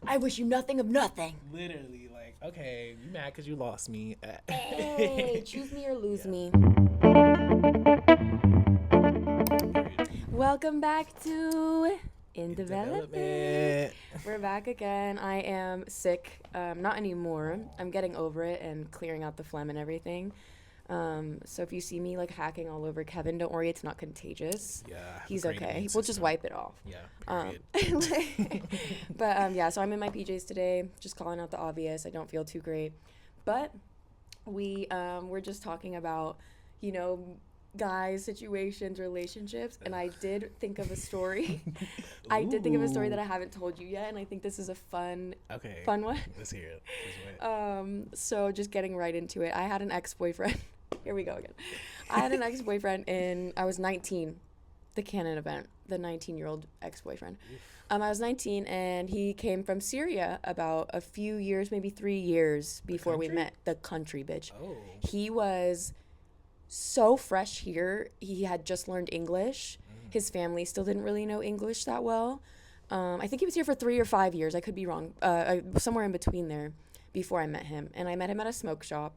I wish you nothing of nothing. Literally, like, okay, you mad because you lost me. Hey, choose me or lose Yeah. me. Period. Welcome back to In In Development. development. We're back again. I am sick. Not anymore. I'm getting over it and clearing out the phlegm and everything. So if you see me like hacking all over Kevin, don't worry, it's not contagious. Yeah, I have a He's great okay. immune We'll just system. wipe it off. Yeah, Um, period. but yeah, so I'm in my PJs today, just calling out the obvious. I don't feel too great, but we're just talking about, you know, guys, situations, relationships, and I did think of a story. I did think of a story that I haven't told you yet, and I think this is a Okay. fun one. Let's hear it. Let's wait. So just getting right into it. I had an ex-boyfriend. Here we go again. I had an ex-boyfriend I was 19, the Canon event, the 19-year-old ex-boyfriend. I was 19, and he came from Syria about a few years, maybe 3 years before we country? met. The country, bitch. Oh. He was so fresh here. He had just learned English. His family still didn't really know English that well. I think he was here for 3 or 5 years. I could be wrong. Somewhere in between there before I met him. And I met him at a smoke shop.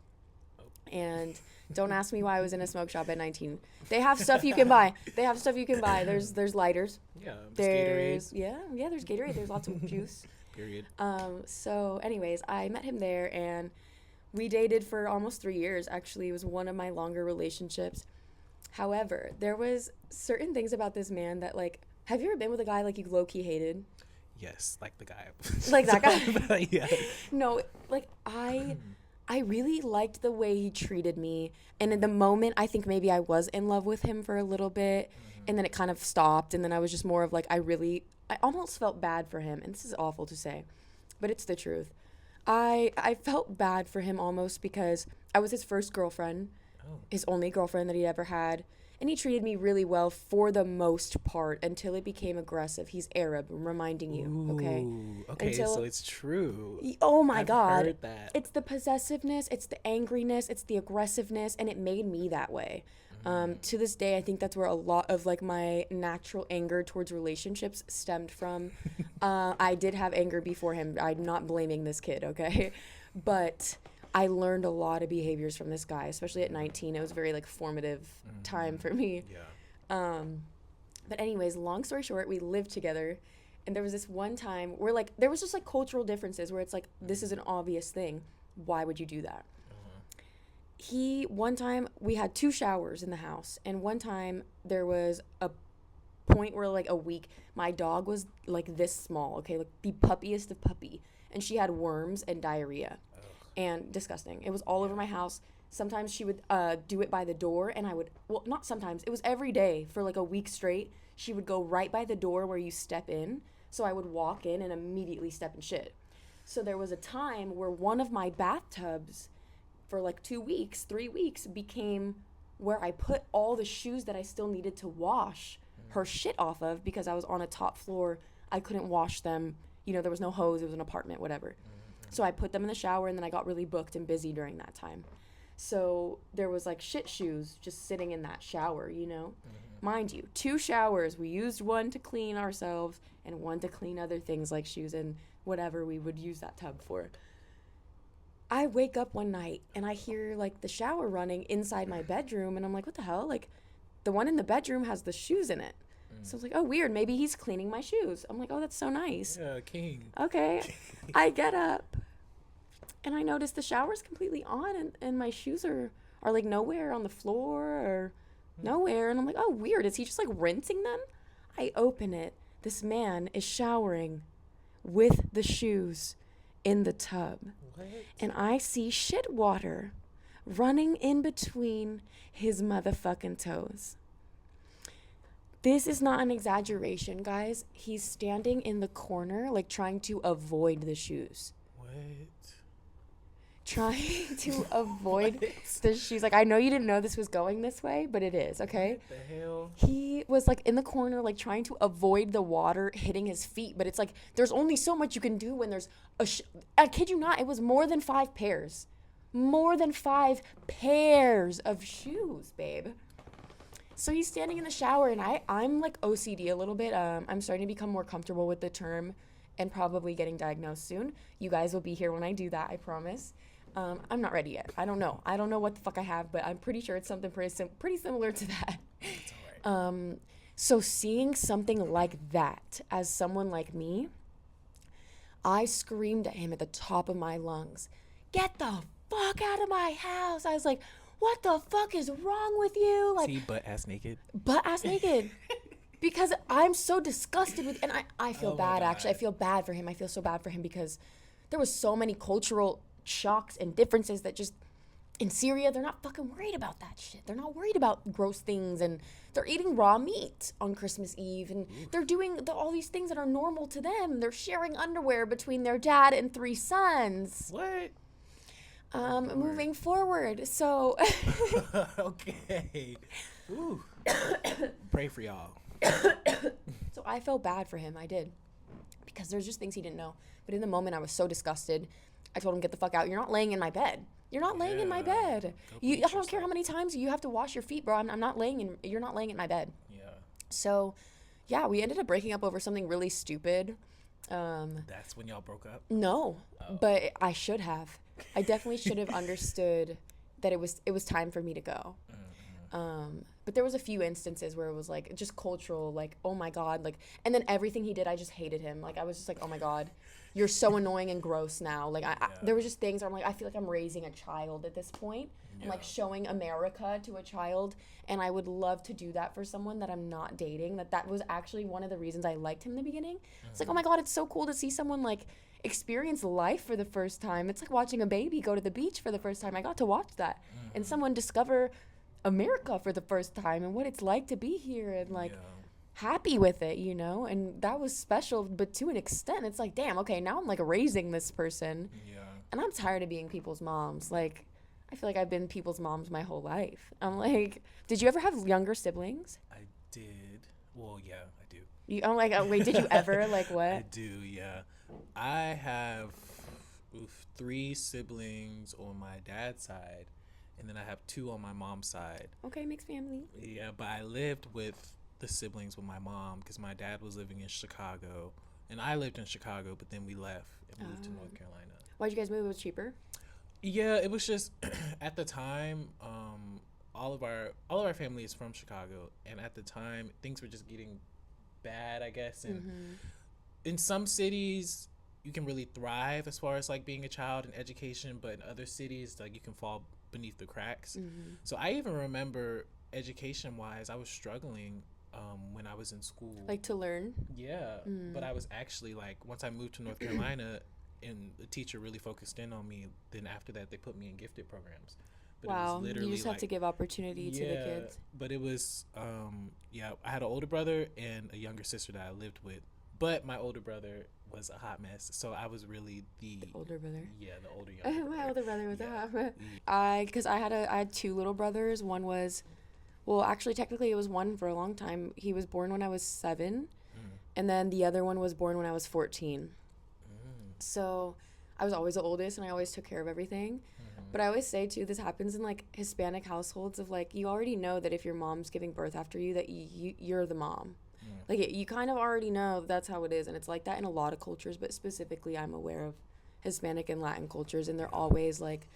And don't ask me why I was in a smoke shop at 19. They have stuff you can buy. There's lighters. Yeah. There's Gatorade. there's Gatorade. There's lots of juice. Period. So anyways, I met him there and we dated for almost 3 years. Actually, it was one of my longer relationships. However, there was certain things about this man that like, have you ever been with a guy like you low-key hated? Yes, like the guy. Like that guy? Yeah. No, like I really liked the way he treated me. And in the moment, I think maybe I was in love with him for a little bit. And then it kind of stopped. And then I was just more of like, I almost felt bad for him. And this is awful to say, but it's the truth. I felt bad for him almost because I was his first girlfriend, Oh. his only girlfriend that he ever had. And he treated me really well for the most part until it became aggressive. He's Arab, I'm reminding you, okay? Ooh, okay, Until- so it's true. Oh my I've God. heard that. It's the possessiveness, it's the angriness, it's the aggressiveness, and it made me that way. To this day, I think that's where a lot of like my natural anger towards relationships stemmed from. I did have anger before him. I'm not blaming this kid, okay? But I learned a lot of behaviors from this guy, especially at 19. It was a very like formative time for me. Yeah. But anyways, long story short, we lived together, and there was this one time where like there was just like cultural differences where it's like this is an obvious thing. Why would you do that? One time we had 2 showers in the house, and one time there was a point where like a week my dog was like this small, okay, like the puppiest of puppy, and she had worms and diarrhea. And disgusting. It was all over my house. Sometimes she would do it by the door, and I would, well, not sometimes, it was every day for like a week straight. She would go right by the door where you step in. So I would walk in and immediately step in shit. So there was a time where one of my bathtubs for like 2 weeks, 3 weeks became where I put all the shoes that I still needed to wash her shit off of because I was on a top floor. I couldn't wash them. You know, there was no hose. It was an apartment, whatever. So I put them in the shower, and then I got really booked and busy during that time. So there was like shit shoes just sitting in that shower, you know? Mind you, 2 showers. We used one to clean ourselves and one to clean other things like shoes and whatever we would use that tub for. I wake up one night and I hear like the shower running inside my bedroom, and I'm like, what the hell? Like the one in the bedroom has the shoes in it. So I was like, oh, weird. Maybe he's cleaning my shoes. I'm like, oh, that's so nice. Yeah, king. Okay. I get up and I notice the shower's completely on, and my shoes are like nowhere on the floor or nowhere. And I'm like, oh, weird. Is he just like rinsing them? I open it. This man is showering with the shoes in the tub. What? And I see shit water running in between his motherfucking toes. This is not an exaggeration, guys. He's standing in the corner, like trying to avoid the shoes. What? Trying to avoid the shoes. Like, I know you didn't know this was going this way, but it is, okay? What the hell? He was like in the corner, like trying to avoid the water hitting his feet, but it's like there's only so much you can do when there's I kid you not, it was more than 5 pairs. More than 5 pairs of shoes, babe. So he's standing in the shower, and I'm like OCD a little bit. I'm starting to become more comfortable with the term and probably getting diagnosed soon. You guys will be here when I do that, I promise. I'm not ready yet. I don't know. I don't know what the fuck I have, but I'm pretty sure it's something pretty similar to that. It's all right. So seeing something like that as someone like me, I screamed at him at the top of my lungs, "Get the fuck out of my house!" I was like, "What the fuck is wrong with you?" Like, See, butt ass naked. butt ass naked. Because I'm so disgusted with, and I feel Oh my bad actually. I God. feel bad for him. I feel so bad for him because there was so many cultural shocks and differences that just in Syria they're not fucking worried about that shit. They're not worried about gross things, and they're eating raw meat on Christmas Eve, and they're doing all these things that are normal to them. They're sharing underwear between their dad and 3 sons. What? Moving forward, so Okay. Ooh. Pray for y'all. so I felt bad for him. I did. Because there's just things he didn't know. But in the moment, I was so disgusted. I told him, "Get the fuck out. You're not laying in my bed. You're not laying in my Yeah. bed. Go You, bleach I don't care how yourself." many times you have to wash your feet, bro. I'm not laying in, you're not laying in my bed." Yeah. So, yeah, we ended up breaking up over something really stupid. That's when y'all broke up? No, but I should have. I definitely should have understood that it was time for me to go. But there was a few instances where it was like just cultural, like, oh my God, like, and then everything he did, I just hated him. Like, I was just like, oh my God, you're so annoying and gross now. Like, there was just things where I'm like, I feel like I'm raising a child at this point. I'm like Yeah. showing America to a child, and I would love to do that for someone that I'm not dating. That was actually one of the reasons I liked him in the beginning. It's like, oh my God, it's so cool to see someone like experience life for the first time. It's like watching a baby go to the beach for the first time. I got to watch that, and someone discover America for the first time and what it's like to be here, and like Yeah. happy with it, you know? And that was special, but to an extent, it's like, damn, okay, now I'm like raising this person, Yeah. and I'm tired of being people's moms. Like, I feel like I've been people's moms my whole life. I'm like, did you ever have younger siblings? I did. Well, yeah, I do. I'm like, oh, wait, did you ever? Like, I what? do, yeah. I have 3 siblings on my dad's side, and then I have 2 on my mom's side. Okay, mixed family. Yeah, but I lived with the siblings with my mom because my dad was living in Chicago, and I lived in Chicago, but then we left and moved to North Carolina. Why'd you guys move? It was cheaper? Yeah, it was just at the time, all of our family is from Chicago, and at the time things were just getting bad, I guess. And in some cities, you can really thrive as far as like being a child and education, but in other cities, like you can fall beneath the cracks. So I even remember education wise, I was struggling when I was in school. Like to learn? Yeah, but I was actually like, once I moved to North Carolina and the teacher really focused in on me, then after that they put me in gifted programs. But Wow, you just have to give opportunity to the kids. But it was I had an older brother and a younger sister that I lived with, but my older brother was a hot mess, so I was really the Older brother. yeah, the older younger My brother. older brother was Yeah. because I had 2 little brothers. One was, well, actually, technically, it was one for a long time. He was born when I was 7, and then the other one was born when I was 14. So I was always the oldest, and I always took care of everything. But I always say too, this happens in like Hispanic households of like, you already know that if your mom's giving birth after you, that you're the mom. Like you kind of already know that's how it is, and it's like that in a lot of cultures, but specifically I'm aware of Hispanic and Latin cultures, and they're always like,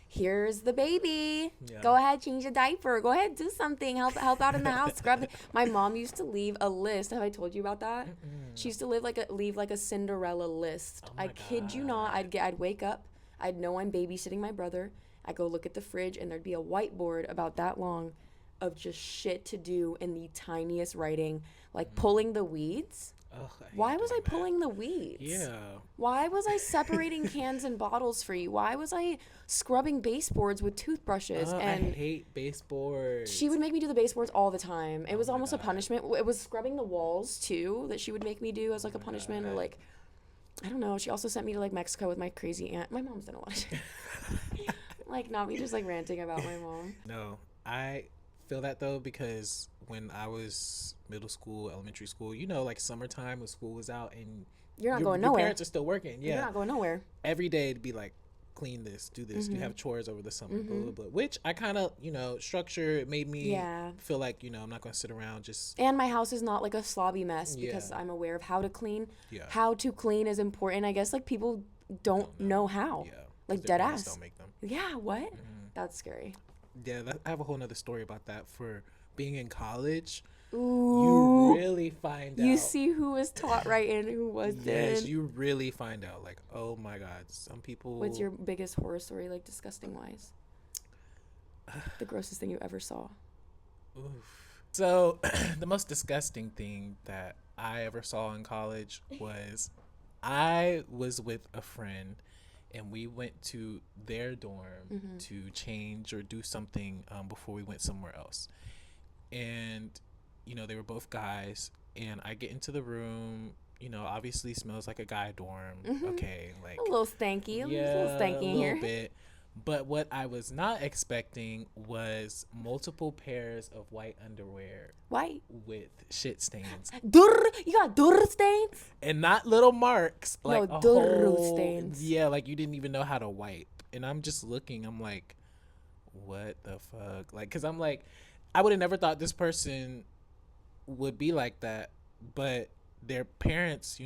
here's the baby, Yeah. go ahead, change a diaper, go ahead, do something, help out in the house, scrub it. My mom used to leave a list. Have I told you about that? She used to leave like a Cinderella list. Oh my I kid you not. I'd wake up, I'd know I'm babysitting my brother, I'd go look at the fridge, and there'd be a whiteboard about that long of just shit to do in the tiniest writing, like pulling the weeds. Ugh, I hate Why was I doing that. pulling the weeds? Yeah. Why was I separating cans and bottles for you? Why was I scrubbing baseboards with toothbrushes? I And hate baseboards. she would make me do the baseboards all the time. It was my almost a God. punishment. It was scrubbing the walls too that she would make me do as like a punishment, or God. like, I don't know. She also sent me to like Mexico with my crazy aunt. My mom's done a lot of shit. Like, not me just like ranting about my mom. No, I feel that though, because when I was middle school, elementary school, you know, like summertime when school was out and You're not your going nowhere. parents are still working. You're Yeah. not going nowhere. Every day it'd be like clean this, do this, you have chores over the summer, blah, blah, blah. Which I kind of, structure made me feel like, I'm not going to sit around just. And my house is not like a slobby mess because I'm aware of how to clean. Yeah. How to clean is important. I guess like people don't know how. Yeah. Like dead ass. Don't make them. Yeah. What? Mm-hmm. That's scary. Yeah. I have a whole nother story about that for being in college. Ooh, you really find out. You see who was taught right and who wasn't. Yes, you really find out. Like, oh my God, some people. What's your biggest horror story, like disgusting wise? The grossest thing you ever saw. Oof. So, the most disgusting thing that I ever saw in college was I was with a friend and we went to their dorm to change or do something before we went somewhere else. And they were both guys, and I get into the room, obviously smells like a guy dorm. Okay, like a little stanky, a little stanky here. A little bit. But what I was not expecting was multiple pairs of white underwear. White? With shit stains. You got durr stains? And not little marks. Like no, durr stains. Yeah, like you didn't even know how to wipe. And I'm just looking, I'm like, what the fuck? Like, because I'm like, I would have never thought this person would be like that, but their parents,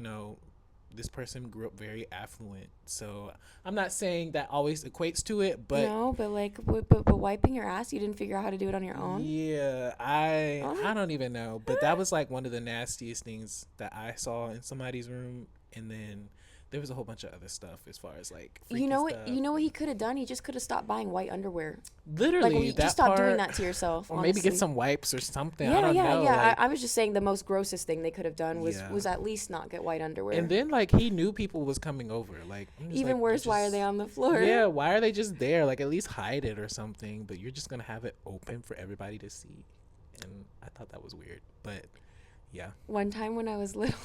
this person grew up very affluent. So I'm not saying that always equates to it, but no, but like, but wiping your ass, you didn't figure out how to do it on your own. Yeah, I don't even know, but that was like one of the nastiest things that I saw in somebody's room, and then. There was a whole bunch of other stuff as far as like you know what he could have done? He just could have stopped buying white underwear. Literally, like, just stop doing that to yourself. Or honestly. maybe get some wipes or something. Yeah, I don't know. Like, I was just saying the most grossest thing they could have done was at least not get white underwear. And then like he knew people was coming over. Like even like, worse, why are they on the floor? Yeah, why are they just there? Like at least hide it or something. But you're just gonna have it open for everybody to see. And I thought that was weird. But yeah. One time when I was little.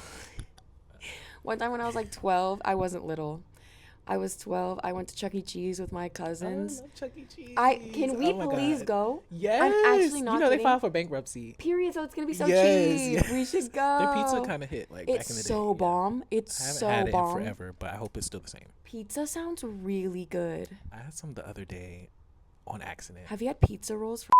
One time when I was like 12, I wasn't little. I was 12. I went to Chuck E. Cheese with my cousins. I love Chuck E. Cheese. Can we please go? Yes. I'm actually not kidding. They filed for bankruptcy. Period. So it's gonna be so cheap. Yes. We should go. Their pizza kind of hit like back in the day. It's so bomb. It's so bomb. I haven't had it in forever, but I hope it's still the same. Pizza sounds really good. I had some the other day on accident. Have you had pizza rolls for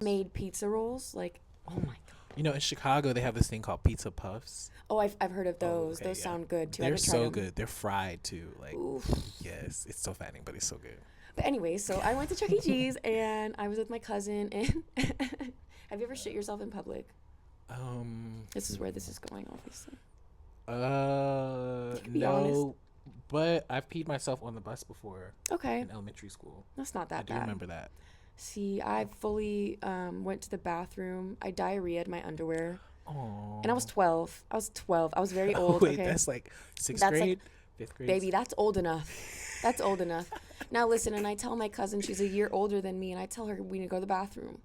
made pizza rolls? Like, oh my God. In Chicago, they have this thing called pizza puffs. Oh, I've heard of those. Okay, those sound good, too. They're so good. They're fried, too. Like, oof. Yes, it's so fattening, but it's so good. But anyway, so I went to Chuck E. Cheese, and I was with my cousin. And have you ever shit yourself in public? This is where this is going, obviously. No, honest. But I've peed myself on the bus before. Okay. In elementary school. That's not that bad. I do remember that. See, I fully went to the bathroom. I diarrheaed my underwear. Aww. And I was 12. I was very old. Wait, that's like sixth grade? Like, 5th grade? Baby, that's old enough. That's old enough. Now, listen, and I tell my cousin, she's a year older than me, and I tell her we need to go to the bathroom.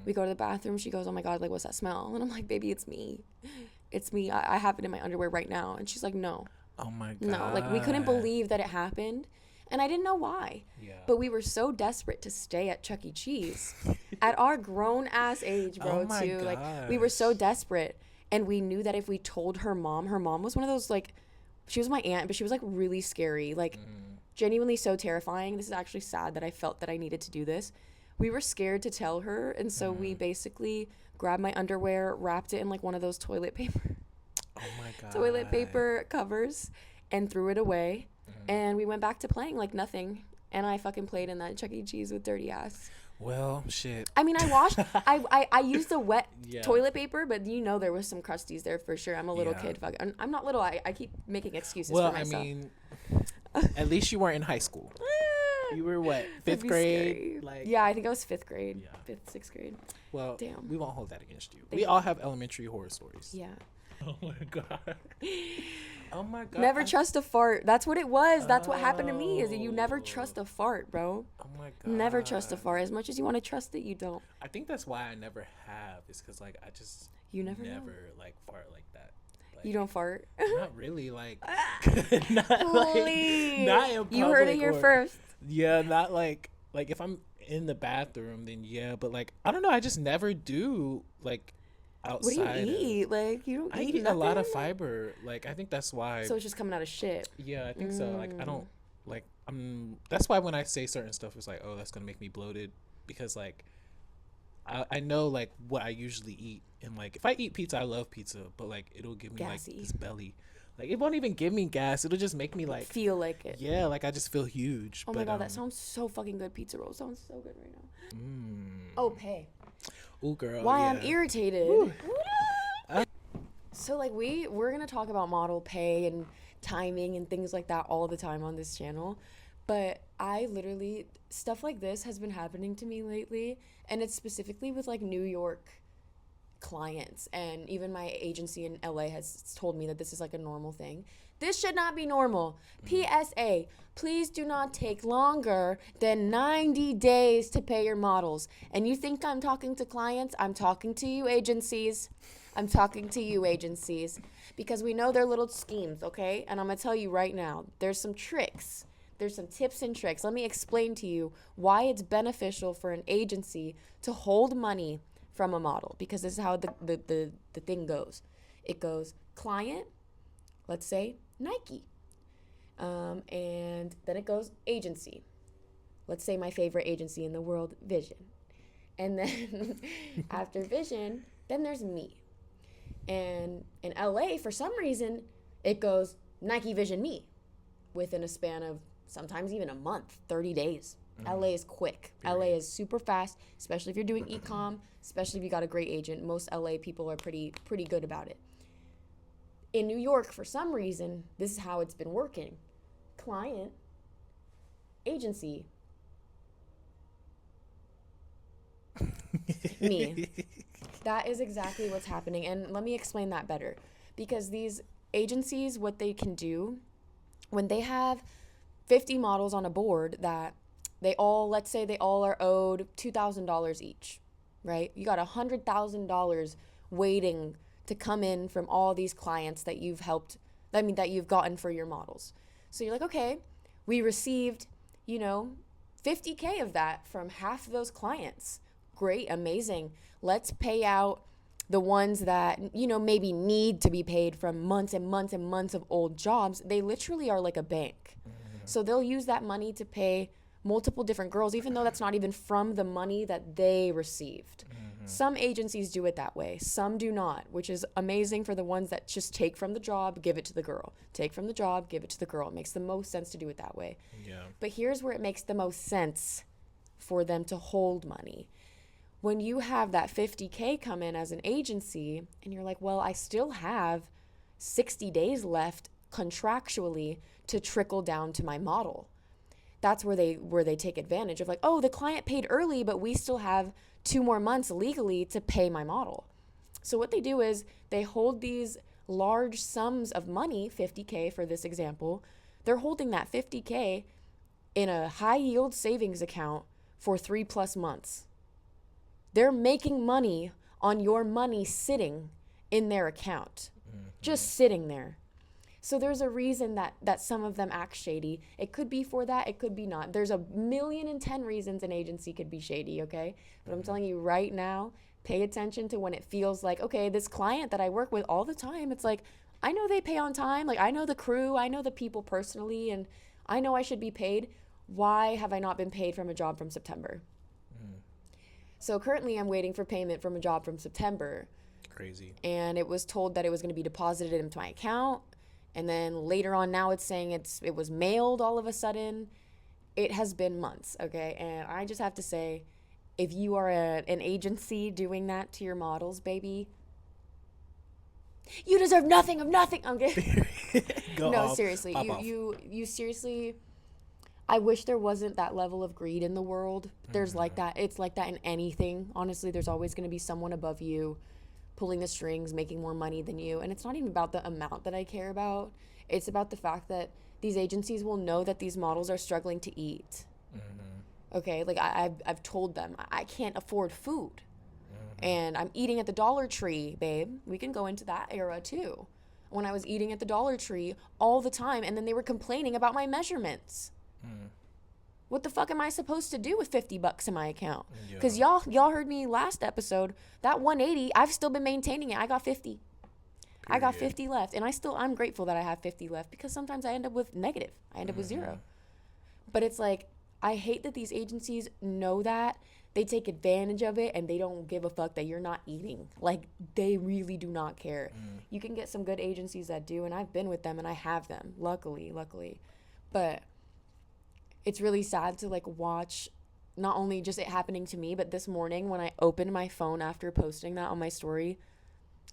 We go to the bathroom. She goes, oh, my God, like, what's that smell? And I'm like, baby, it's me. It's me. I have it in my underwear right now. And she's like, no. Oh, my God. No, like, we couldn't believe that it happened. And I didn't know why. Yeah. But we were so desperate to stay at Chuck E. Cheese at our grown ass age, bro, oh too. Like, we were so desperate. And we knew that if we told her mom was one of those, like, she was my aunt, but she was like really scary, like genuinely so terrifying. This is actually sad that I felt that I needed to do this. We were scared to tell her. And so we basically grabbed my underwear, wrapped it in like one of those toilet paper covers and threw it away. And we went back to playing like nothing. And I fucking played in that Chuck E. Cheese with dirty ass. Well, shit. I mean, I washed. I used the wet toilet paper, but there was some crusties there for sure. I'm a little kid. Fuck. I'm not little. I keep making excuses for myself. Well, I mean, at least you weren't in high school. You were what? 5th grade? Like, yeah, I think I was 5th grade. Yeah. 5th, 6th grade. Well, damn. We won't hold that against you. We all have elementary horror stories. Yeah. Oh my God. Oh my God. Never trust a fart. That's what it was. That's what happened to me. Is that you never trust a fart, bro. Oh my God. Never trust a fart. As much as you want to trust it, you don't. I think that's why I never have. Is because like I just never like fart like that. Like, you don't fart? Not really. Like not please. Not in public. You heard it here first. Yeah, not like if I'm in the bathroom, then yeah. But like I don't know. I just never do like. Outside. What do you eat? Like you don't eat a lot of fiber. Like I think that's why. So it's just coming out of shit. Yeah, I think so. Like I don't Like, that's why when I say certain stuff, it's like, oh, that's gonna make me bloated, because like I know like what I usually eat, and like if I eat pizza, I love pizza, but like it'll give me Gassy. like this belly. Like it won't even give me gas. It'll just make me like Feel like it. yeah, like I just feel huge. Oh but, my god, that sounds so fucking good. Pizza roll sounds so good right now. Mm. Oh, pay. Ooh, girl. Why yeah. I'm irritated. Woo. So like we're gonna talk about model pay and timing and things like that all the time on this channel, but I literally, stuff like this has been happening to me lately, and it's specifically with like New York clients, and even my agency in LA has told me that this is like a normal thing. This should not be normal. PSA, please do not take longer than 90 days to pay your models. And you think I'm talking to clients? I'm talking to you agencies. I'm talking to you agencies, because we know they're little schemes, okay? And I'm going to tell you right now, there's some tricks. There's some tips and tricks. Let me explain to you why it's beneficial for an agency to hold money from a model, because this is how the thing goes. It goes client, let's say Nike, and then it goes agency. Let's say my favorite agency in the world, Vision. And then after Vision, then there's me. And in LA, for some reason, it goes Nike, Vision, me, within a span of sometimes even a month, 30 days. LA is quick. Period. LA is super fast, especially if you're doing e-com, especially if you got a great agent. Most LA people are pretty good about it. In New York, for some reason, this is how it's been working. Client, agency, me. That is exactly what's happening. And let me explain that better. Because these agencies, what they can do, when they have 50 models on a board that let's say they all are owed $2,000 each, right? You got $100,000 waiting to come in from all these clients that you've that you've gotten for your models. So you're like, okay, we received, 50K of that from half of those clients. Great, amazing. Let's pay out the ones that, maybe need to be paid from months and months and months of old jobs. They literally are like a bank. So they'll use that money to pay multiple different girls, even though that's not even from the money that they received. Some agencies do it that way. Some do not, which is amazing for the ones that just take from the job, give it to the girl. Take from the job, give it to the girl. It makes the most sense to do it that way. Yeah. But here's where it makes the most sense for them to hold money. When you have that 50K come in as an agency and you're like, well, I still have 60 days left contractually to trickle down to my model. That's where they take advantage of, like, oh, the client paid early, but we still have 2 more months legally to pay my model. So what they do is they hold these large sums of money, 50K for this example. They're holding that 50K in a high yield savings account for 3+ months. They're making money on your money sitting in their account, just sitting there. So there's a reason that some of them act shady. It could be for that, it could be not. There's 1,000,010 reasons an agency could be shady, okay? But I'm telling you right now, pay attention to when it feels like, okay, this client that I work with all the time, it's like, I know they pay on time. Like, I know the crew, I know the people personally, and I know I should be paid. Why have I not been paid from a job from September? So currently I'm waiting for payment from a job from September. Crazy. And it was told that it was going to be deposited into my account. And then later on now it's saying it was mailed all of a sudden. It has been months, okay? And I just have to say, if you are an agency doing that to your models, you deserve nothing of nothing. I'm kidding. No, seriously. You seriously... I wish there wasn't that level of greed in the world. There's like that. It's like that in anything. Honestly, there's always going to be someone above you pulling the strings, making more money than you. And it's not even about the amount that I care about. It's about the fact that these agencies will know that these models are struggling to eat. Okay, like I've told them I can't afford food. And I'm eating at the Dollar Tree, babe. We can go into that era too. When I was eating at the Dollar Tree all the time, and then they were complaining about my measurements. What the fuck am I supposed to do with $50 in my account? Because y'all heard me last episode. That 180, I've still been maintaining it. I got 50. Period. I got 50 left, and I'm grateful that I have 50 left, because sometimes I end up with negative. I end up with 0. But it's like, I hate that these agencies know that. They take advantage of it and they don't give a fuck that you're not eating. Like, they really do not care. You can get some good agencies that do, and I've been with them and I have them, luckily. But it's really sad to like watch not only just it happening to me, but this morning when I opened my phone after posting that on my story,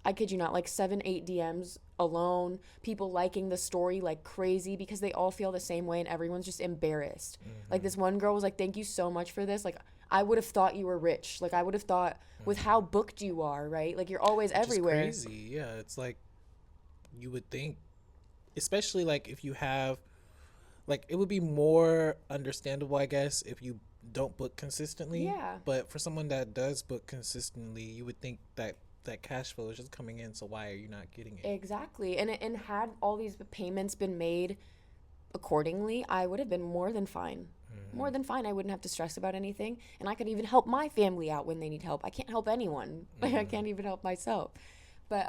I kid you not, like 7-8 DMs alone, people liking the story like crazy because they all feel the same way and everyone's just embarrassed. Like this one girl was like, thank you so much for this. Like, I would have thought you were rich. Like, I would have thought with how booked you are, right? Like, you're always everywhere. It's crazy. Yeah, it's like you would think, especially like if you have, like, it would be more understandable, I guess, if you don't book consistently. Yeah. But for someone that does book consistently, you would think that cash flow is just coming in, so why are you not getting it? Exactly. And had all these payments been made accordingly, I would have been more than fine. More than fine. I wouldn't have to stress about anything. And I could even help my family out when they need help. I can't help anyone. I can't even help myself. But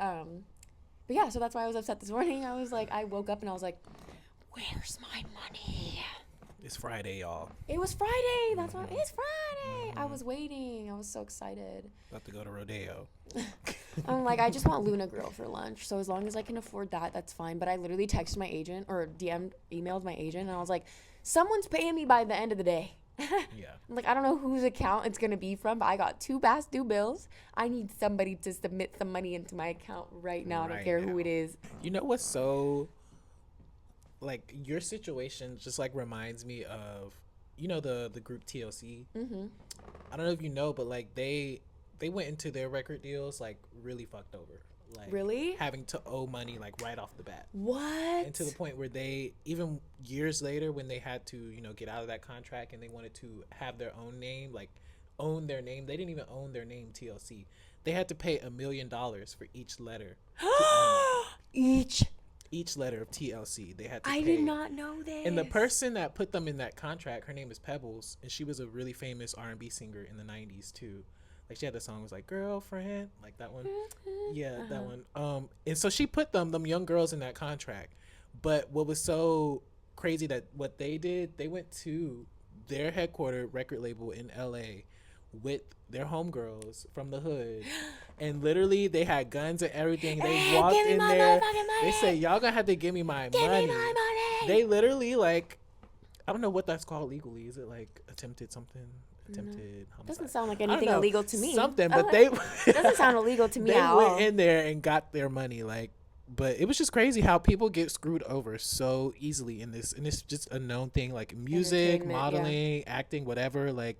yeah, so that's why I was upset this morning. I was like, I woke up and I was like, where's my money? It's Friday, y'all. It was Friday. That's why it's Friday. I was waiting. I was so excited. About to go to Rodeo. I'm like, I just want Luna Grill for lunch. So as long as I can afford that, that's fine. But I literally texted my agent or emailed my agent, and I was like, someone's paying me by the end of the day. Yeah. I'm like, I don't know whose account it's going to be from, but I got 2 past due bills. I need somebody to submit some money into my account right now. I don't care who it is. You know what's so, like, your situation just like reminds me of, you know, the group TLC. I don't know if you know, but like they went into their record deals like really fucked over. Like, really? Having to owe money like right off the bat. What? And to the point where they, even years later when they had to, you know, get out of that contract and they wanted to have their own name, like own their name, they didn't even own their name, TLC. They had to pay $1 million for each letter. Each letter of TLC they had to pay. I did not know this. And the person that put them in that contract, her name is Pebbles, and she was a really famous R&B singer in the 90s too. Like, she had the song was like Girlfriend, like that one. Yeah, that one. And so she put them young girls in that contract. But what was so crazy that what they did, they went to their headquarter record label in LA with their homegirls from the hood, and literally they had guns and everything. They walked in there. They said, "Y'all gonna have to give me my money." They literally, like, I don't know what that's called legally. Is it like attempted homicide? Doesn't sound like anything illegal to me. Something, but they doesn't sound illegal to me they at all. went in there and got their money, like. But it was just crazy how people get screwed over so easily in this, and it's just a known thing. Like music, modeling, acting, whatever. Like,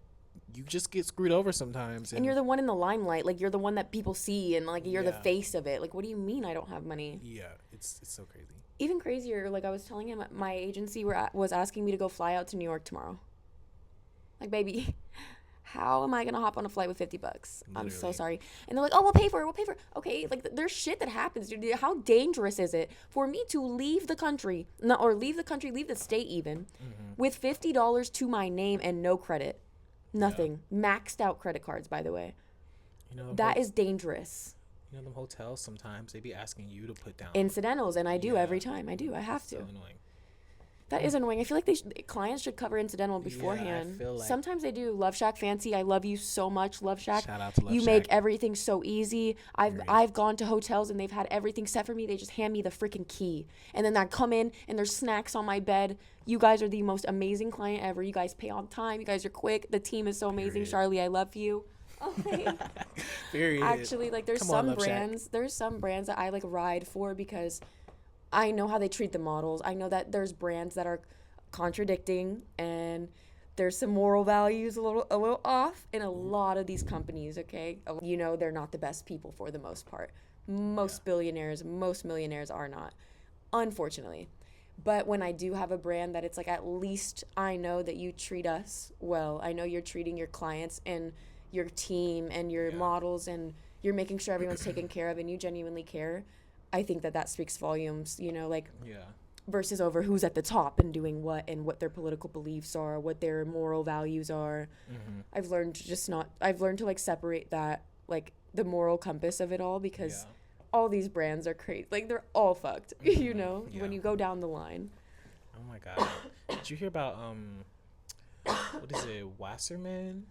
you just get screwed over sometimes. And you're the one in the limelight. Like, you're the one that people see, and like you're the face of it. Like, what do you mean I don't have money? Yeah, it's so crazy. Even crazier, like I was telling him, my agency was asking me to go fly out to New York tomorrow. Like, baby, how am I gonna hop on a flight with $50? Literally. I'm so sorry. And they're like, oh, we'll pay for it. Okay, like, there's shit that happens, dude. How dangerous is it for me to leave the country, leave the state even, with $50 to my name and no credit? Nothing. Maxed out credit cards, by the way. You know, that is dangerous. You know, them hotels, sometimes they be asking you to put down incidentals, and I do every time. I have to. So annoying. That is annoying. I feel like clients should cover incidental beforehand. I feel like sometimes they do. Love Shack Fancy, I love you so much, Love Shack. Shout out to Love Shack. You make everything so easy. I've gone to hotels and they've had everything set for me. They just hand me the freaking key, and then I come in and there's snacks on my bed. You guys are the most amazing client ever. You guys pay on time. You guys are quick. The team is so amazing. Period. Charlie, I love you. Period. Actually, like, there's some brands that I like ride for because I know how they treat the models. I know that there's brands that are contradicting, and there's some moral values a little off in a lot of these companies. Okay, you know, they're not the best people for the most part. Most billionaires, most millionaires are not, unfortunately. But when I do have a brand that it's like, at least I know that you treat us well. I know you're treating your clients and your team and your models, and you're making sure everyone's taken care of and you genuinely care. I think that speaks volumes, you know, like, versus over who's at the top and doing what and what their political beliefs are, what their moral values are. I've learned to like separate that, like, the moral compass of it all, because all these brands are crazy. Like, they're all fucked, you know, when you go down the line. Oh my God. Did you hear about what is it, Wasserman?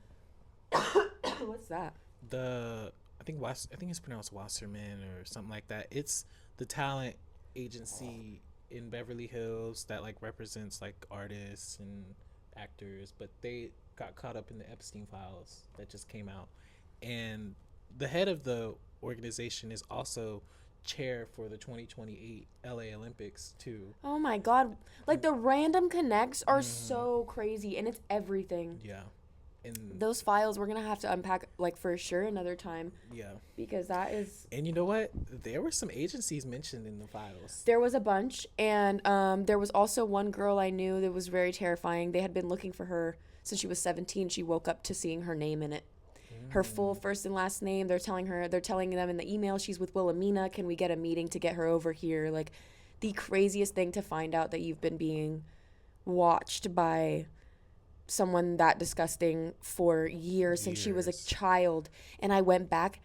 What's that? I think it's pronounced Wasserman or something like that. It's the talent agency in Beverly Hills that like represents like artists and actors, but they got caught up in the Epstein files that just came out. And the head of the organization is also chair for the 2028 LA Olympics too. Oh my God. Like the random connects are so crazy, and it's everything. Yeah. And those files we're going to have to unpack like for sure another time. Yeah. Because that is. And you know what? There were some agencies mentioned in the files. There was a bunch, and there was also one girl I knew that was very terrifying. They had been looking for her since she was 17. She woke up to seeing her name in it. Her full first and last name. They're telling them in the email she's with Wilhelmina. Can we get a meeting to get her over here? Like, the craziest thing to find out that you've been being watched by someone that disgusting for years since she was a child. And I went back,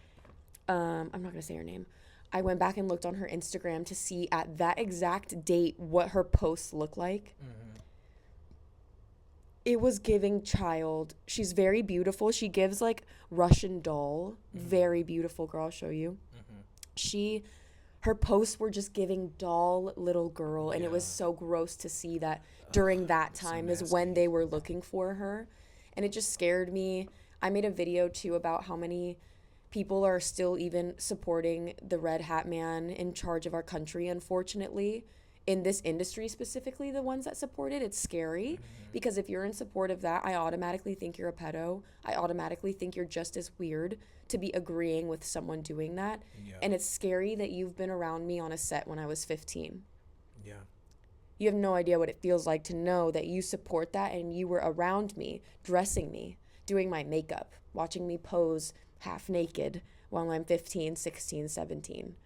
I'm not gonna say her name. I went back and looked on her Instagram to see at that exact date what her posts look like. It was giving child. She's very beautiful. She gives like Russian doll. Very beautiful girl. I'll show you. Her posts were just giving doll little girl, and it was so gross to see that during that time is when they were looking for her, and it just scared me. I made a video too about how many people are still even supporting the Red Hat Man in charge of our country, unfortunately. In this industry specifically, the ones that support it, it's scary because if you're in support of that, I automatically think you're a pedo. I automatically think you're just as weird to be agreeing with someone doing that. Yeah. And it's scary that you've been around me on a set when I was 15. Yeah. You have no idea what it feels like to know that you support that and you were around me, dressing me, doing my makeup, watching me pose half naked while I'm 15, 16, 17.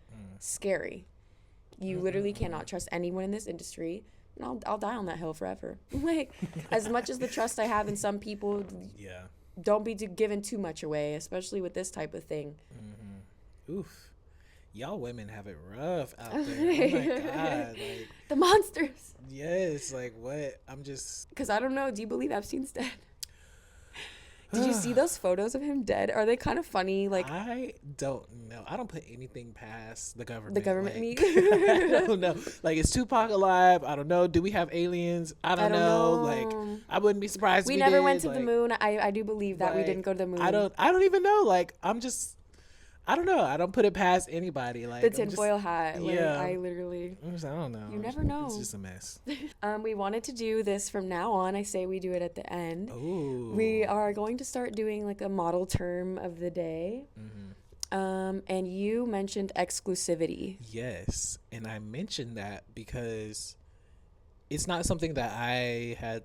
Scary. You literally cannot trust anyone in this industry. And I'll die on that hill forever. Like, as much as the trust I have in some people, don't be giving too much away, especially with this type of thing. Oof. Y'all women have it rough out there. Oh my God. Like, the monsters. Yes. Like, what? I'm just. Because I don't know. Do you believe Epstein's dead? Did you see those photos of him dead? Are they kind of funny? Like, I don't know. I don't put anything past the government. The government, like, I don't know. Like, is Tupac alive? I don't know. Do we have aliens? I don't know. Like, I wouldn't be surprised. We never went to the moon. I do believe that we didn't go to the moon. I don't even know. Like, I don't know. I don't put it past anybody. Like the tinfoil hat. Like, yeah. I literally. I don't know. You never know. It's just a mess. We wanted to do this from now on. I say we do it at the end. Ooh. We are going to start doing like a model term of the day. And you mentioned exclusivity. Yes, and I mentioned that because it's not something that I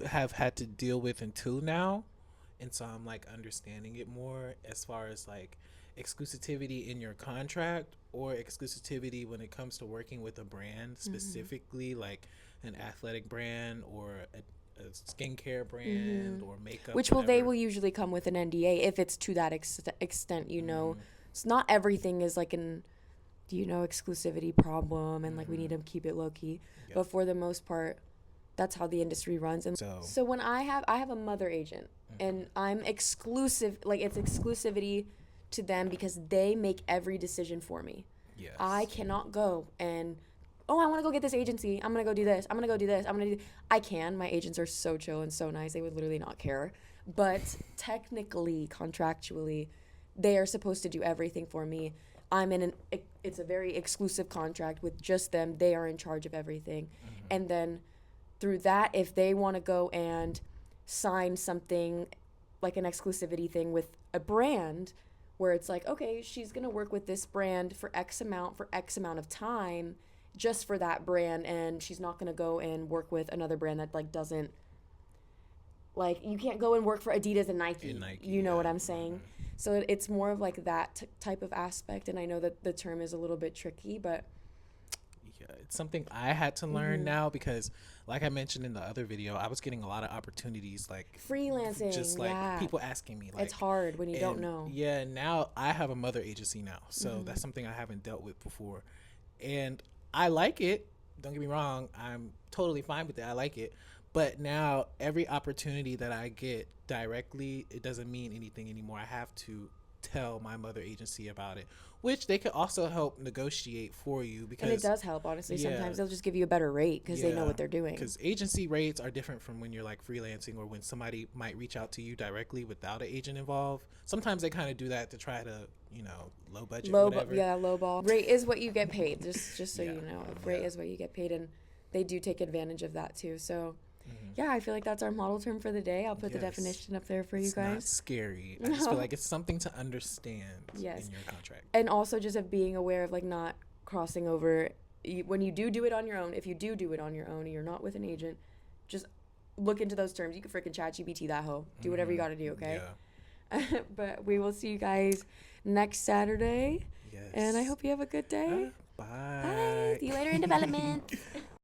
have had to deal with until now, and so I'm like understanding it more as far as like exclusivity in your contract or exclusivity when it comes to working with a brand specifically, like an athletic brand or a skincare brand or makeup, which they will usually come with an NDA if it's to that extent, you know. It's not everything is like an exclusivity problem and like we need to keep it low key, but for the most part that's how the industry runs. And so when I have a mother agent and I'm exclusive, like it's exclusivity to them because they make every decision for me. Yes. I cannot go and I want to go get this agency. I'm going to go do this. I'm going to go do this. I can. My agents are so chill and so nice. They would literally not care. But technically, contractually, they are supposed to do everything for me. It's a very exclusive contract with just them. They are in charge of everything. And then through that, if they want to go and sign something like an exclusivity thing with a brand where it's like, okay, she's going to work with this brand for X amount of time just for that brand, and she's not going to go and work with another brand that like doesn't, like, you can't go and work for Adidas and Nike, you know what I'm saying? So it's more of like that type of aspect, and I know that the term is a little bit tricky, but it's something I had to learn now because, like I mentioned in the other video, I was getting a lot of opportunities like freelancing, just like people asking me. Like, it's hard when you don't know. Yeah, now I have a mother agency now, so that's something I haven't dealt with before, and I like it. Don't get me wrong, I'm totally fine with it. I like it, But now every opportunity that I get directly, it doesn't mean anything anymore. I have to tell my mother agency about it, which they could also help negotiate for you, because And it does help, honestly. Yeah. Sometimes they'll just give you a better rate because they know what they're doing. Because agency rates are different from when you're like freelancing, or when somebody might reach out to you directly without an agent involved. Sometimes they kind of do that to try to, low budget, whatever. Low ball. Rate is what you get paid. Just so Yeah. you know, rate is what you get paid, and they do take advantage of that too. So. Yeah, I feel like that's our model term for the day. I'll put the definition up there for you It's guys. not scary. I just feel like it's something to understand in your contract. And also just of being aware of like not crossing over. When you do it on your own, if you do it on your own and you're not with an agent, just look into those terms. You can freaking ChatGPT that hoe. Do whatever you got to do, okay? Yeah. But we will see you guys next Saturday. Yes. And I hope you have a good day. Bye. Bye. See you later in development.